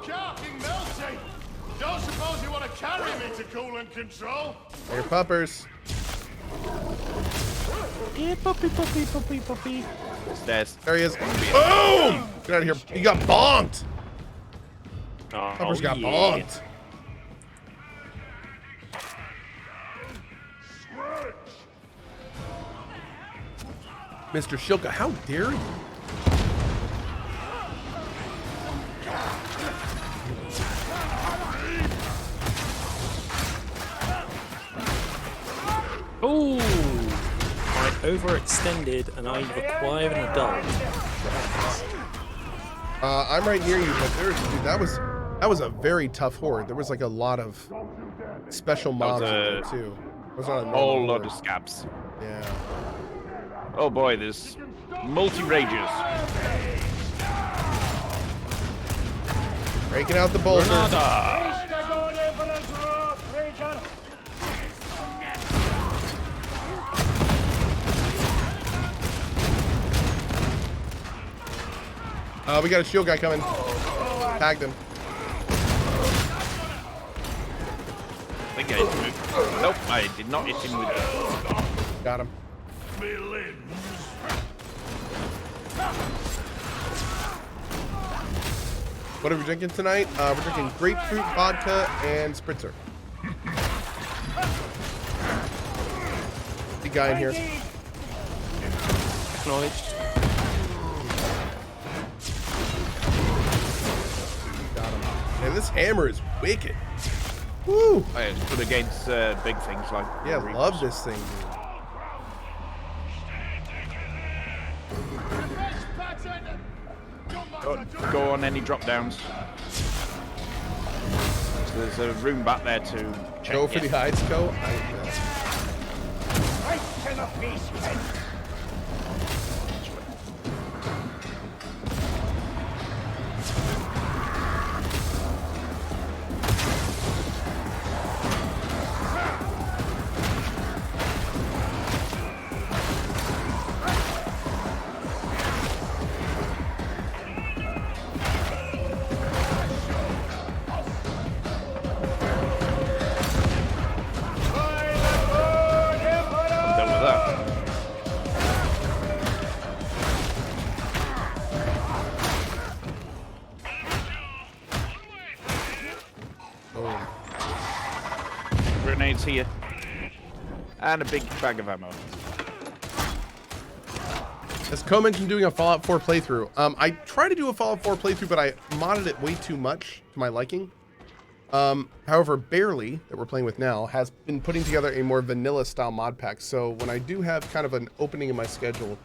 carking melty. Don't suppose you want to carry me to coolant control? Your puppers. Yeah, puppy. There's There he is. Boom! Get out of here. He got bonked. Oh, Puppers got yeah. bonked. Mr. Shilka, how dare you? Oh, I overextended and I require an adult. I'm right near you, but dude, that was a very tough horde. There was like a lot of special mobs in there too. It was not a normal whole lot horde. of scabs. Yeah. Oh boy, there's multi-rages. Breaking out the bolter. We got a shield guy coming. Tagged him. I think I hit him. Nope, I did not hit him with that. Got him. What are we drinking tonight? We're drinking grapefruit vodka and spritzer. Big guy in here. Acknowledged. Got him. Man, this hammer is wicked. Woo! Oh, yeah, it's good against big things like Yeah, reapers. love this thing, dude. Go on any drop downs. So there's a room back there to check. Go for the hides, Cohh. Grenades here. And a big bag of ammo. As Cohh mentioned doing a Fallout 4 playthrough. I tried to do a Fallout 4 playthrough, but I modded it way too much to my liking. However, Barely, that we're playing with now, has been putting together a more vanilla style mod pack. So when I do have kind of an opening in my schedule,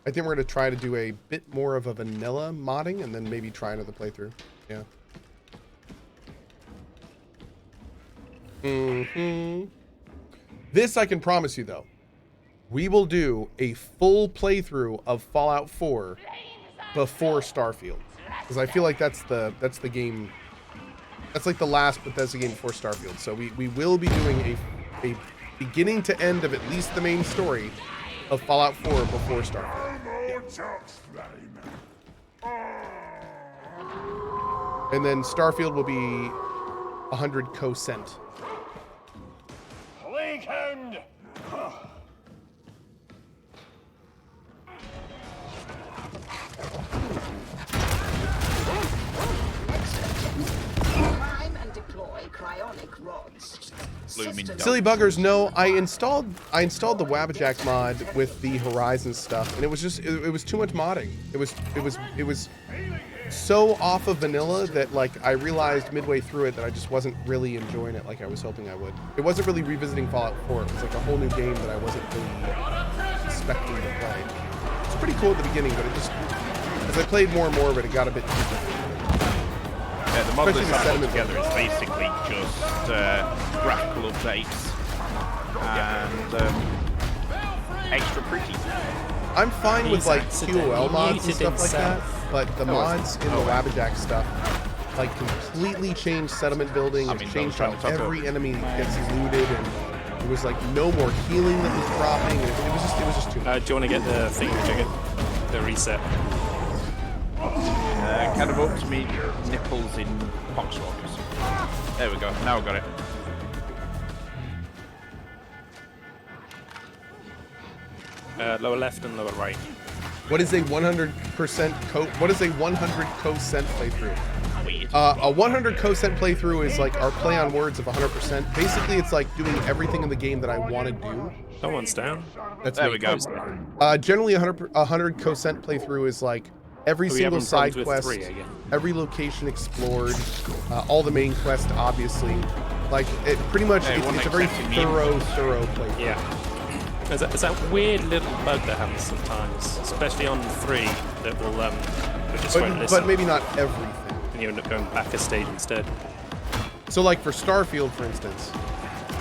I think we're going to try to do a bit more of a vanilla modding and then maybe try another playthrough. Yeah. This I can promise you though. We will do a full playthrough of Fallout 4 before Starfield. Because I feel like that's the game. That's like the last Bethesda game before Starfield. So we will be doing a beginning to end of at least the main story of Fallout 4 before Starfield. Yeah. And then Starfield will be 100 Cohh cent. Silly buggers, no. I installed the Wabbajack mod with the Horizon stuff, and it was just it was too much modding. It was so off of vanilla that like I realized midway through it that I just wasn't really enjoying it like I was hoping I would. It wasn't really revisiting Fallout 4. It was like a whole new game that I wasn't really expecting to play. It's pretty cool at the beginning, but it just as I played more and more of it, it got a bit too difficult. Yeah, the mod that's put together is basically just graphical updates and extra pretty. I'm fine with like QOL mods and stuff like that, but the mods in the Wabbajack stuff like completely changed settlement building. It changed how every enemy gets looted, and it was like no more healing that was dropping. It was just too much. Do you want to get the thing, the reset? kind of up to me nipples in Poxwalkers. There we go. Now I got it. Lower left and lower right. What is a 100% What is a 100 co-cent playthrough? Weird. A 100 co-cent playthrough is like our play on words of 100%. Basically, it's like doing everything in the game that I want to do. Someone's down. That's There me. we go. Generally, 100 co-cent playthrough is like every Are we single having side problems quest, with 3 again? every location explored, all the main quest, obviously. Like it pretty much, Hey, one it's a very accepting me. thorough playthrough. Yeah. There's that weird little bug that happens sometimes, especially on 3, that will just won't listen. But maybe not everything. And you end up going back a stage instead. So like for Starfield, for instance,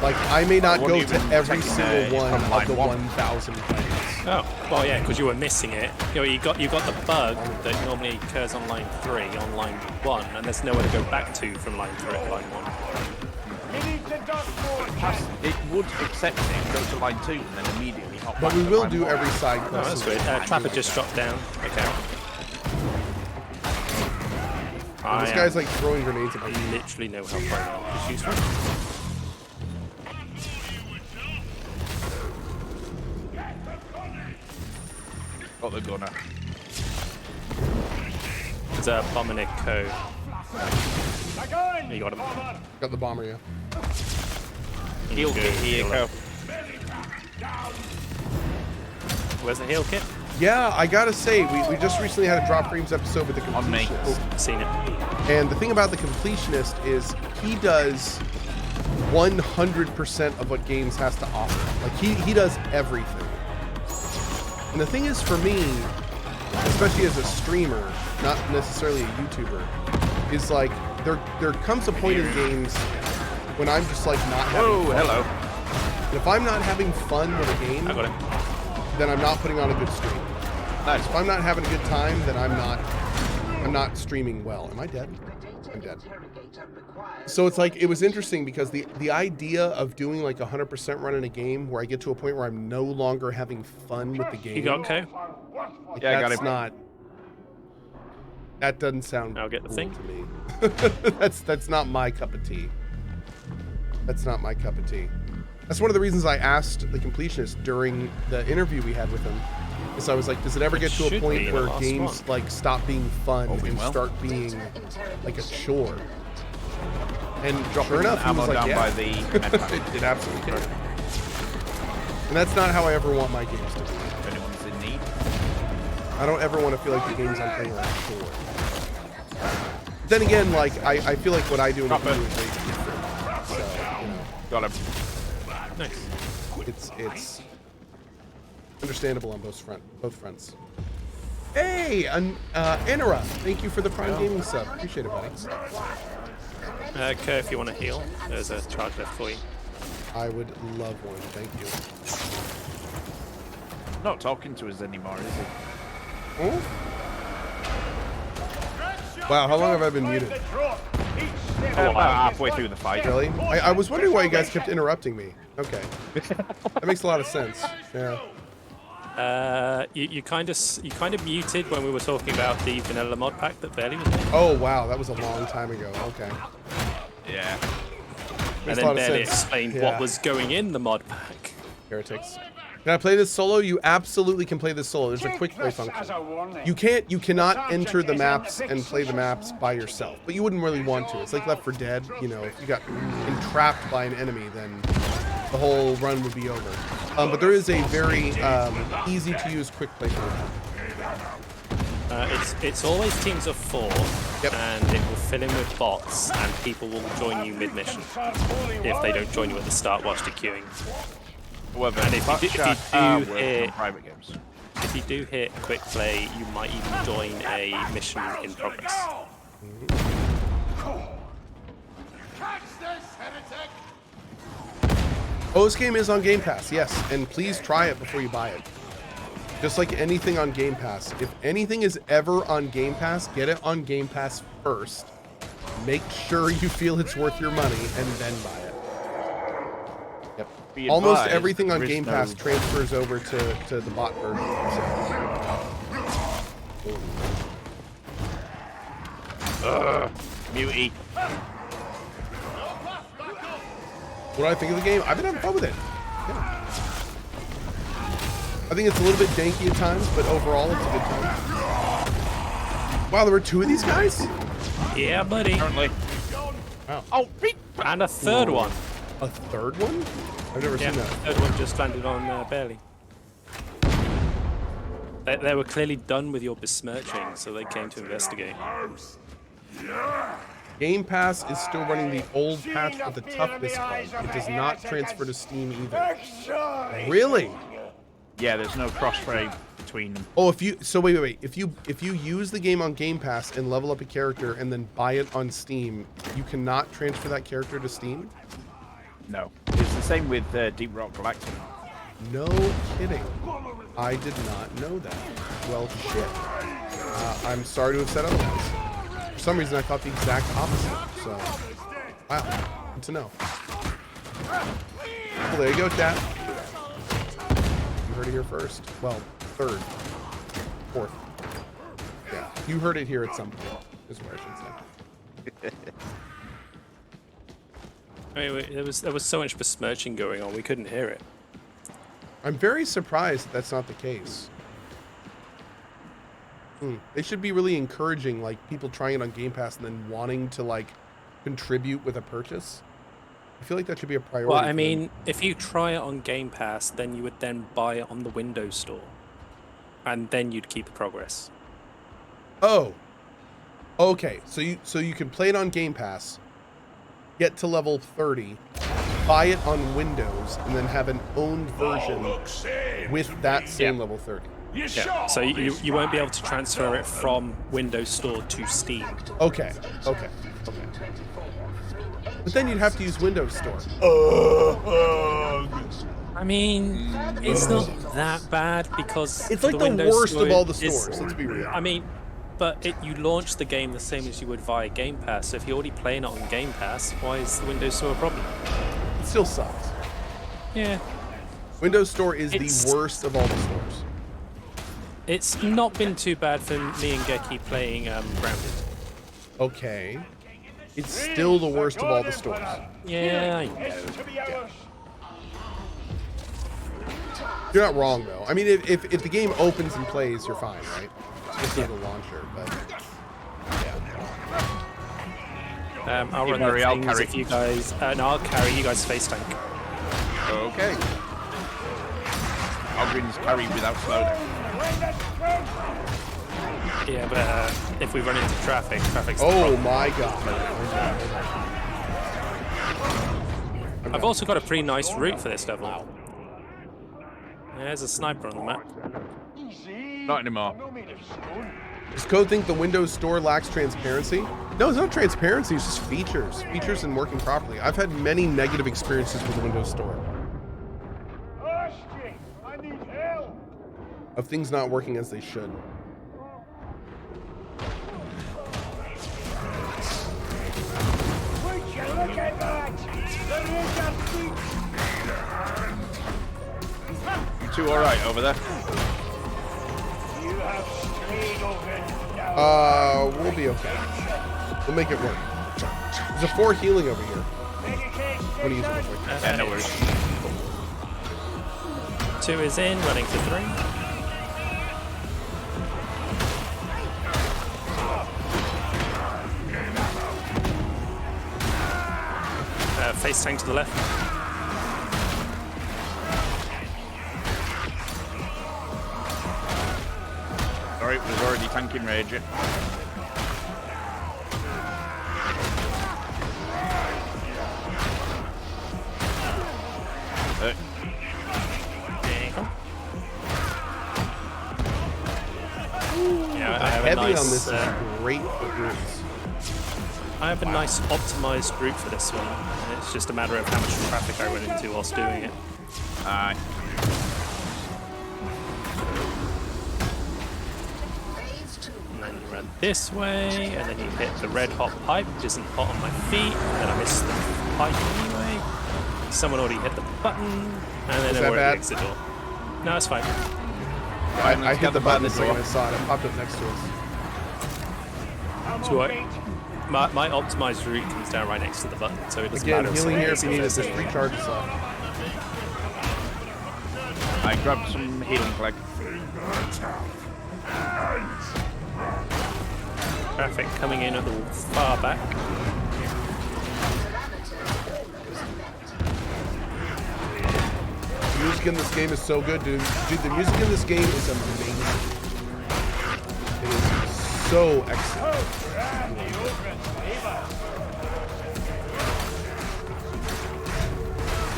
like I may not go to every single one of the 1,000 planets. Oh, well, yeah, because you were missing it. You got the bug that normally occurs on line 3 on line 1, and there's nowhere to go back to from line 3 to line 1. It would accept it and go to line 2 and then immediately hop But back we to will line do 1. every side Oh, quest. that's good. Trapper just dropped down. Okay. This guy's like throwing grenades at me. literally no help right now. Just useful. Got the gunner. There's a bomber near Cohh. You got him. Got the bomber, yeah. Heal kit here, Cohh. Where's the heal kit? Yeah, I gotta say, we just recently had a Drop Dreams episode with the On me. Completionist. Seen it. And the thing about the Completionist is he does 100% of what games has to offer. Like he does everything. And the thing is for me, especially as a streamer, not necessarily a YouTuber, is like there comes a point in games when I'm just like not having fun. Hello. And if I'm not having fun with a game, I got it. then I'm not putting on a good stream. Nice. If I'm not having a good time, then I'm not streaming well. Am I dead? I'm dead. So it's like, it was interesting because the idea of doing like 100% run in a game where I get to a point where I'm no longer having fun with the game. You got Cohh? Like, Yeah, I got that's it. That doesn't sound I'll get the cool thing. to me. That's not my cup of tea. That's not my cup of tea. That's one of the reasons I asked the Completionist during the interview we had with him. Is I was like, does it ever get to a should point be the where last games one. like stop being fun Hoping and well. start being like a chore? And Dropping sure enough, he ammo was like, down yeah. by the medpack. it absolutely did. And that's not how I ever want my games to be. If anyone's in need. I don't ever want to feel like the games I'm playing are a chore. Then again, like I feel like what I do in the Drop it. game is very different. So, you know. Got him. Nice. It's understandable on both fronts. Hey, Enera, thank you for the Prime Gaming sub. Appreciate it, buddy. Cohh, if you want to heal, there's a charge left for you. I would love one. Thank you. Not talking to us anymore, is he? Oh? Wow, how long have I been muted? About halfway through the fight. Really? I was wondering why you guys kept interrupting me. Okay. That makes a lot of sense. Yeah. You kind of muted when we were talking about the vanilla mod pack that Bailey was in. Oh, wow, that was a long time ago. Okay. Yeah. And Makes a then lot of Bailey sense. explained Yeah. what was going in the mod pack. Heretics. Can I play this solo? You absolutely can play this solo. There's a quick play function. You cannot enter the maps and play the maps by yourself, but you wouldn't really want to. It's like Left 4 Dead, you know, if you got entrapped by an enemy, then the whole run would be over. But there is a very easy to use quick play function. It's always teams of 4, Yep. and it will fill in with bots, and people will join you mid-mission if they don't join you at the start whilst you're queuing. However, And if you do hit- private games. If you do hit quick play, you might even join a mission in progress. Catch this, heretic! Oh, this game is on Game Pass, yes, and please try it before you buy it. Just like anything on Game Pass. If anything is ever on Game Pass, get it on Game Pass first. Make sure you feel it's worth your money, and then buy it. Yep. Be Almost advised, everything on there is Game no- Pass transfers over to the bot version. So. Muty. What do I think of the game? I've been having fun with it. Yeah. I think it's a little bit janky at times, but overall, it's a good time. Wow, there were 2 of these guys? Yeah, buddy. Currently. Wow. Oh, And a third one. A third one? I've never Yeah, seen that. third one just landed on Barely. They were clearly done with your besmirching, so they came to investigate. Game Pass is still running the old patch with the toughness bug. It does not transfer to Steam either. Really? yeah, there's no crossfade between them. Oh, wait. If you use the game on Game Pass and level up a character and then buy it on Steam, you cannot transfer that character to Steam? No. It's the same with Deep Rock Galactic. No kidding. I did not know that. Well, shit. I'm sorry to have said otherwise. For some reason, I thought the exact opposite. So, wow. Good to know. Well, there you go, chat. You heard it here first. Well, third. Fourth. Yeah. You heard it here at some point, is what I should say. I mean, there was so much besmirching going on, we couldn't hear it. I'm very surprised that's not the case. They should be really encouraging, like, people trying it on Game Pass and then wanting to, like, contribute with a purchase. I feel like that should be a priority. Well, I mean, if you try it on Game Pass, then you would then buy it on the Windows Store. And then you'd keep the progress. Oh. Okay, so you can play it on Game Pass, get to level 30, buy it on Windows, and then have an owned version with that same level 30. Yeah. So you won't be able to transfer it from Windows Store to Steam. Okay. But then you'd have to use Windows Store. I mean, it's not that bad because It's like the Windows worst Store of all the is- stores, let's be real. I mean, but you launch the game the same as you would via Game Pass. So if you're already playing it on Game Pass, why is the Windows Store a problem? It still sucks. Yeah. Windows Store is It's- the worst of all the stores. It's not been too bad for me and Geki playing Grounded. Okay. It's still the worst of all the stores. Yeah, I know. You're not wrong, though. I mean, if the game opens and plays, you're fine, right? Just as a launcher, but yeah. I'll run Carry, the I'll things carry. if you guys... no, I'll carry. You guys face tank. Okay. Algrin's carry without slowdown. Yeah, but if we run into traffic's the Oh problem. my god. I've also got a pretty nice route for this level. There's a sniper on the map. Not anymore. Does Cohh think the Windows Store lacks transparency? No, it's not transparency, it's just features. Features and working properly. I've had many negative experiences with the Windows Store. I need help. Of things not working as they should. Would you look at that? There is a big... You two alright over there? You have strayed over now. We'll be okay. We'll make it work. There's a 4 healing over here. What do you use it real quick? Yeah, no worries. 2 is in, running to 3. Face tank to the left. Sorry, it was already tanking rage. Yeah, I have a Heavy nice, on this is great for groups. I have a nice optimized route for this one. It's just a matter of how much traffic I run into whilst doing it. Aye. And then you run this way, and then you hit the red hot pipe, which isn't hot on my feet, and then I missed the pipe anyway. Someone already hit the button, and then that we're at bad? the exit door. No, it's fine. I hit the button the the second door. I saw it. It popped up next to us. So my optimized route comes down right next to the button, so it doesn't Again, matter. healing here if you need it, there's just a- recharge yourself. I grabbed some healing flag. Traffic coming in at the far back. The music in this game is so good, dude. Dude, the music in this game is amazing. It is so excellent.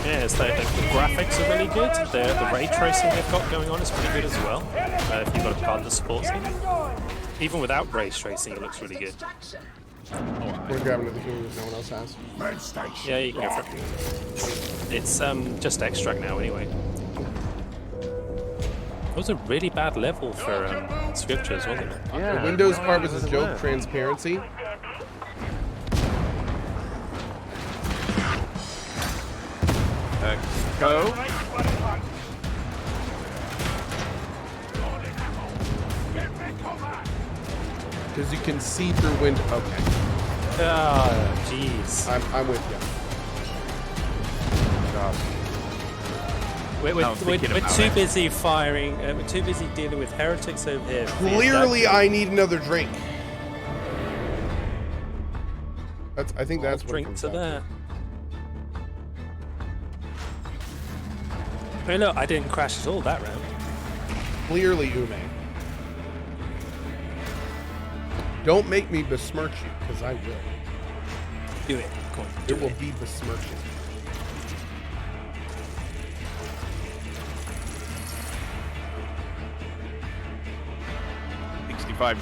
Yeah, it's like the graphics are really good. The ray tracing they've got going on is pretty good as well. If you've got a card that supports it. Even without ray tracing, it looks really good. We're grabbing another healing that no one else has. Yeah, you can go for it. It's just extract now anyway. It was a really bad level for scriptures, wasn't it? Yeah. The Windows part was a joke, transparency. Go. Because you can see through window. Okay, Oh, jeez. I'm with you. God. We're too busy firing. We're too busy dealing with heretics over here. Clearly, I need another drink. I think that's what it drink comes to down that. Hey, look, I didn't crash at all that round. Clearly, Ume. Don't make me besmirch you, because I will. Do it. Come on. Do It will be besmirching.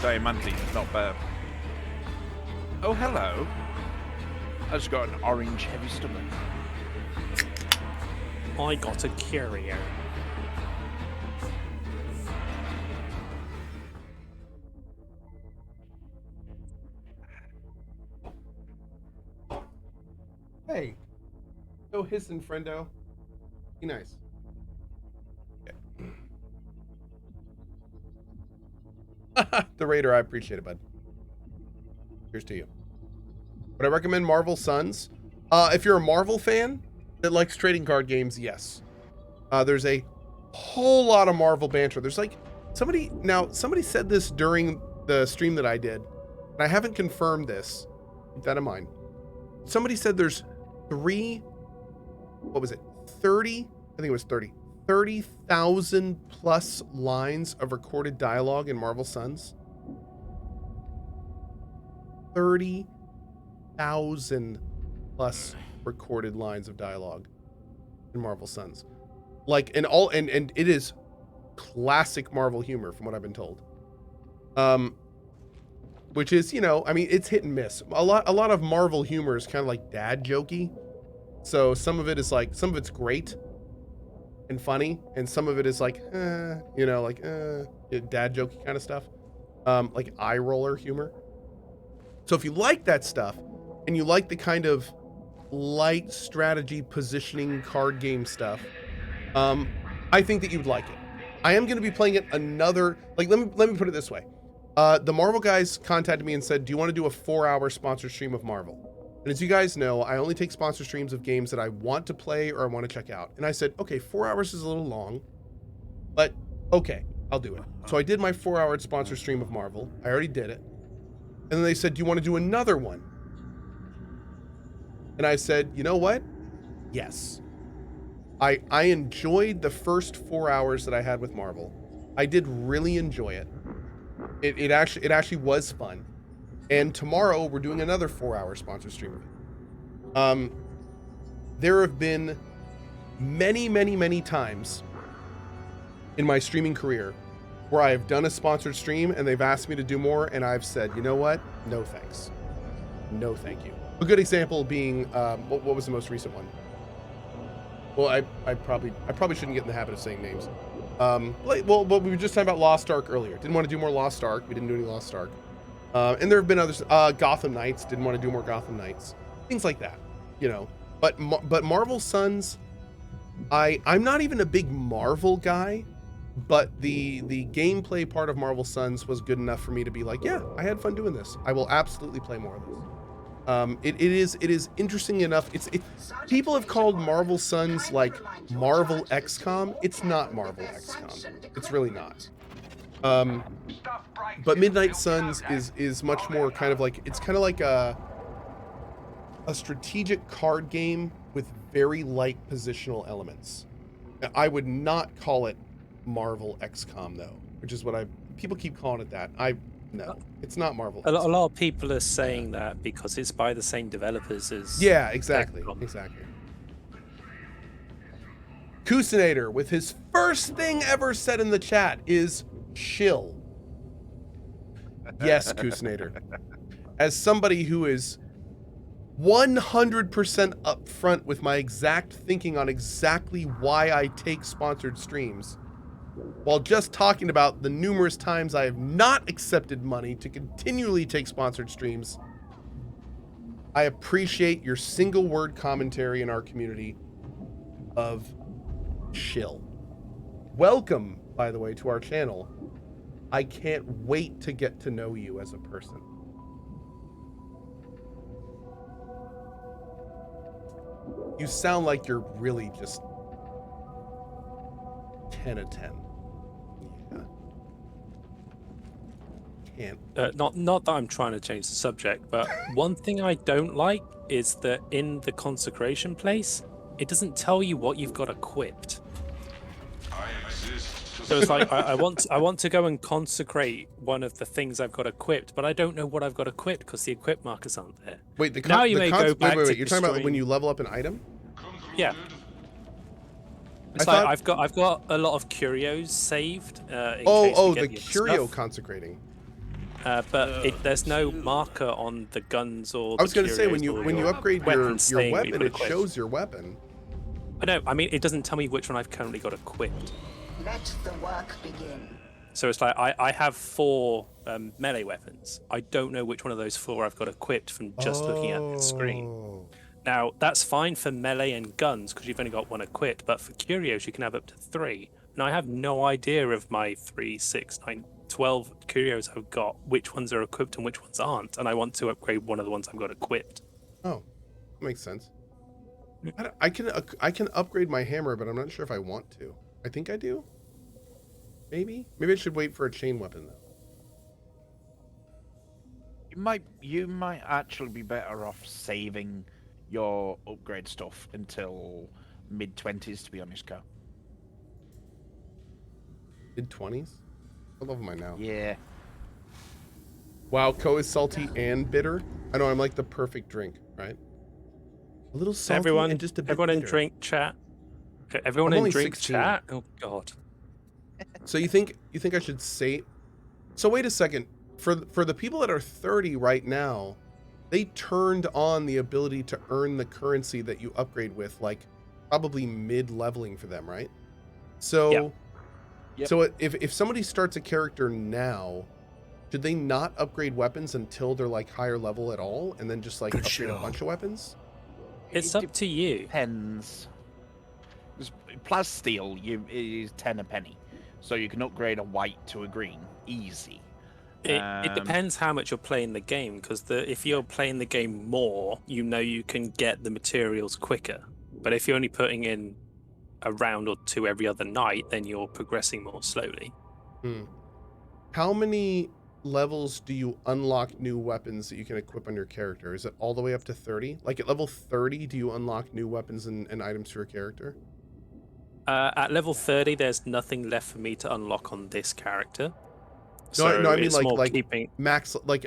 Diamante, not bad. Oh, hello. I just got an orange heavy stomach. I got a curio. Hey, go hissing, friendo. Be nice. The Raider, I appreciate it, bud. Here's to you. Would I recommend Marvel Suns? If you're a Marvel fan that likes trading card games, yes. There's a whole lot of Marvel banter. There's like somebody said this during the stream that I did, and I haven't confirmed this. Keep that in mind. Somebody said there's 30, I think it was 30,000 plus lines of recorded dialogue in Marvel Suns. 30,000 plus recorded lines of dialogue in Marvel Suns. Like, and it is classic Marvel humor from what I've been told. Which is, I mean, it's hit and miss. A lot of Marvel humor is kind of like dad jokey. So some of it's great and funny, and some of it is like, dad jokey kind of stuff. Like eye roller humor. So if you like that stuff, and you like the kind of light strategy positioning card game stuff, I think that you'd like it. I am going to be playing it another, like, let me put it this way. The Marvel guys contacted me and said, do you want to do a 4-hour sponsored stream of Marvel? And as you guys know, I only take sponsor streams of games that I want to play or I want to check out. And I said, okay, 4 hours is a little long, but okay, I'll do it. So I did my 4-hour sponsor stream of Marvel. I already did it. And then they said, do you want to do another one? And I said, you know what? Yes. I enjoyed the first 4 hours that I had with Marvel. I did really enjoy it. It actually was fun. And tomorrow we're doing another 4-hour sponsor stream of it. There have been many times in my streaming career where I have done a sponsored stream and they've asked me to do more, and I've said, you know what? No thanks. No thank you. A good example being, what was the most recent one? Well, I probably shouldn't get in the habit of saying names. We were just talking about Lost Ark earlier. Didn't want to do more Lost Ark. We didn't do any Lost Ark. And there have been others. Gotham Knights, didn't want to do more Gotham Knights. Things like that, But Marvel Suns, I'm not even a big Marvel guy, but the gameplay part of Marvel Suns was good enough for me to be like, yeah, I had fun doing this. I will absolutely play more of this. It is interesting enough. People have called Marvel Suns like Marvel XCOM. It's not Marvel XCOM. It's really not. But Midnight Suns is much more kind of like, it's kind of like a strategic card game with very light positional elements. I would not call it Marvel XCOM though, which is what people keep calling it that. No, it's not Marvel. A lot of people are saying that because it's by the same developers as... Yeah, exactly. XCOM. Exactly. CohhCarnage, with his first thing ever said in the chat, is shill. Yes, CohhCarnage. As somebody who is 100% upfront with my exact thinking on exactly why I take sponsored streams, while just talking about the numerous times I have not accepted money to continually take sponsored streams, I appreciate your single word commentary in our community of shill. Welcome, by the way, to our channel. I can't wait to get to know you as a person. You sound like you're really just 10 of 10. Yeah. Can't. Not that I'm trying to change the subject, but one thing I don't like is that in the consecration place, it doesn't tell you what you've got equipped. So it's like I want to go and consecrate one of the things I've got equipped, but I don't know what I've got equipped because the equip markers aren't there. Wait, Go back you're talking about when you level up an item? Yeah. It's like I've got a lot of curios saved. In case we get the other curio stuff. consecrating. But there's no marker on the guns or. I was going to say when you your upgrade your weapon, weapon, it shows your weapon. I know. I mean, it doesn't tell me which one I've currently got equipped. Let the work begin. So it's like I have 4 melee weapons. I don't know which one of those 4 I've got equipped from just looking at the screen. Now that's fine for melee and guns because you've only got 1 equipped, but for curios you can have up to 3. And I have no idea of my 3, 6, 9, 12 curios I've got, which ones are equipped and which ones aren't. And I want to upgrade one of the ones I've got equipped. Oh, makes sense. I can upgrade my hammer, but I'm not sure if I want to. I think I do. Maybe I should wait for a chain weapon though. You might actually be better off saving your upgrade stuff until mid-20s, to be honest, Cohh. Mid-20s? What level am I now? Yeah. Wow, Cohh is salty and bitter. I know, I'm like the perfect drink, right? A little salty and just a bit everyone bitter. in drink chat. Everyone I'm in only drink 16. chat. Oh God. So you think I should say? So wait a second. For the people that are 30 right now, they turned on the ability to earn the currency that you upgrade with, like probably mid-leveling for them, right? So, Yeah. Yep. So if somebody starts a character now, should they not upgrade weapons until they're like higher level at all, and then just like upgrade a bunch of weapons? It's up to you. Depends. Plasteel is 10 a penny, so you can upgrade a white to a green easy. It depends how much you're playing the game, because if you're playing the game more, you know you can get the materials quicker. But if you're only putting in a round or 2 every other night, then you're progressing more slowly. How many levels do you unlock new weapons that you can equip on your character? Is it all the way up to 30? Like at level 30, do you unlock new weapons and items for your character? At level 30, there's nothing left for me to unlock on this character. No, I mean it's like more keeping... max, like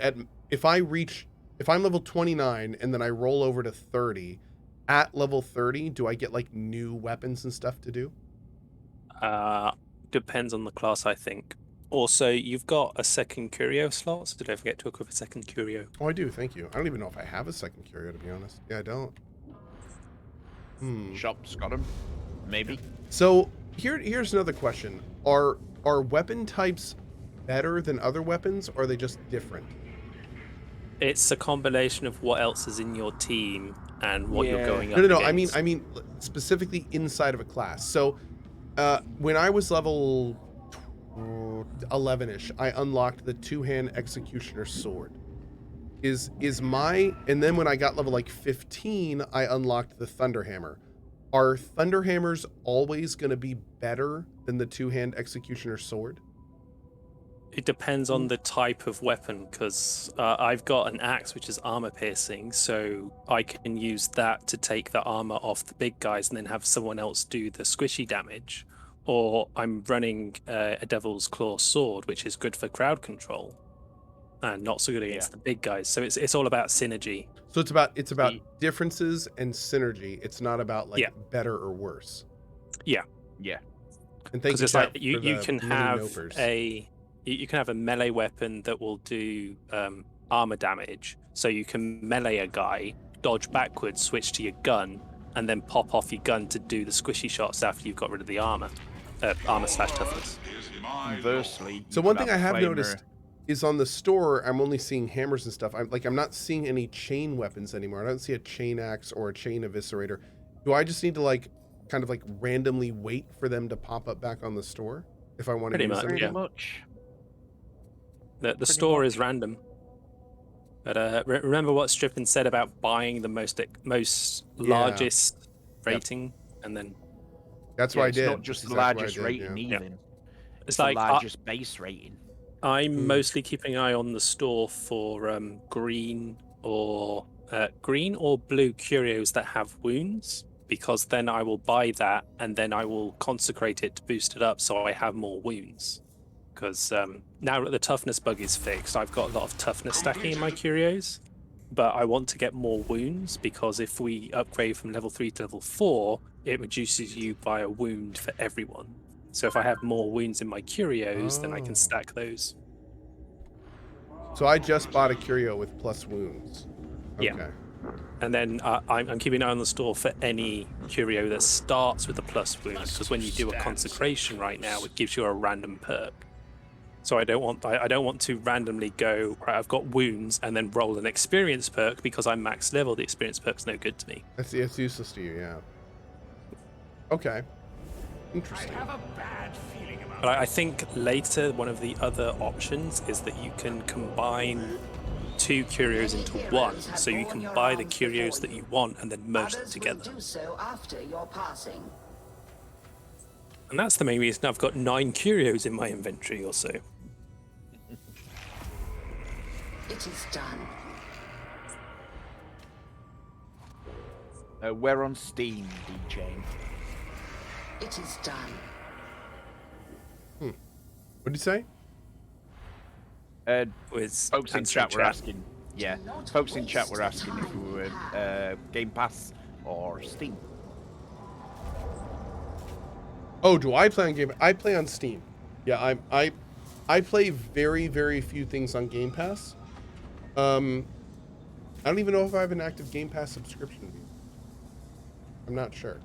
if I'm level 29 and then I roll over to 30, at level 30, do I get like new weapons and stuff to do? Depends on the class, I think. Also, you've got a second curio slot, so don't forget to equip a second curio. Oh, I do, thank you. I don't even know if I have a second curio, to be honest. Yeah, I don't. Shop's got them, maybe. So here's another question: Are weapon types better than other weapons, or are they just different? It's a combination of what else is in your team and what you're going up No. against. I mean specifically inside of a class. So when I was level 11ish, I unlocked the two-hand executioner sword. Is my, and then when I got level like 15, I unlocked the thunderhammer. Are thunderhammers always going to be better than the two-hand executioner sword? It depends on the type of weapon, because I've got an axe which is armor piercing, so I can use that to take the armor off the big guys and then have someone else do the squishy damage. Or I'm running a Devil's Claw sword, which is good for crowd control and not so good against the big guys. So it's all about synergy. So it's about differences and synergy. It's not about like better or worse. Yeah. Yeah. And thank Because it's you, like Chat, you for the can mini have nopers. you can have a melee weapon that will do armor damage. So you can melee a guy, dodge backwards, switch to your gun, and then pop off your gun to do the squishy shots after you've got rid of the armor. Armor/toughness. Conversely, So one thing I have noticed is on the store, I'm only seeing hammers and stuff. I'm not seeing any chain weapons anymore. I don't see a chain axe or a chain eviscerator. Do I just need to like kind of like randomly wait for them to pop up back on the store if I want to use them? Pretty much. The store is random. But remember what Strippin said about buying the most largest rating, and then that's what I did. It's not just the largest rating, even. Yeah. It's like the largest base rating. I'm mostly keeping an eye on the store for green or blue curios that have wounds, because then I will buy that and then I will consecrate it to boost it up so I have more wounds. Because now that the toughness bug is fixed, I've got a lot of toughness stacking in my curios, but I want to get more wounds, because if we upgrade from level 3 to level 4, it reduces you by a wound for everyone. So if I have more wounds in my curios, then I can stack those. So I just bought a curio with plus wounds. Okay. Yeah. And then I'm keeping an eye on the store for any curio that starts with a plus wounds, because when you do a consecration right now, it gives you a random perk. So I don't want to randomly go, right, I've got wounds, and then roll an experience perk because I'm max level. The experience perk's no good to me. It's useless to you, yeah. Okay. Interesting. I have a bad feeling about But I think later one of the other options is that you can combine 2 curios into one. So you can buy the curios that you want and then merge them together. Do so after your passing. And that's the main reason I've got 9 curios in my inventory or so. It is done. We're on Steam, DJ. It is done. What did you say? Folks in chat were asking. Yeah, folks in chat were asking if we were Game Pass or Steam. Oh, do I play on Game Pass? I play on Steam. Yeah, I play very, very few things on Game Pass. I don't even know if I have an active Game Pass subscription. I'm not sure.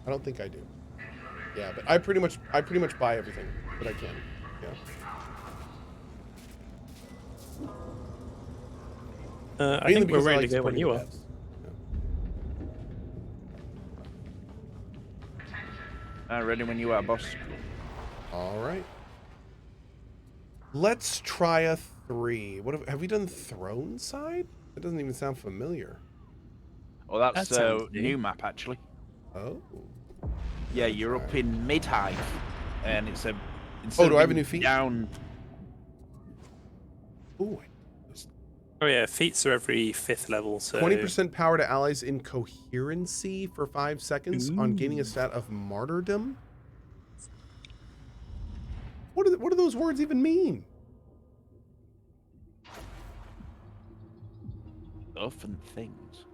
I don't think I do. Yeah, but I pretty much buy everything that I can. Yeah. I think we're ready to go when you are. Ready when you are, boss. All right. Let's try a 3. What have we done? Throne side? That doesn't even sound familiar. Oh, that's a new map actually. Oh. Yeah, you're up in Mid-Hive, and it's a. Oh, do I have a new feat? Down. Ooh. Oh yeah, feats are every 5th level. So 20% power to allies in coherency for 5 seconds on gaining a stat of martyrdom. What do those words even mean? Stuff and things.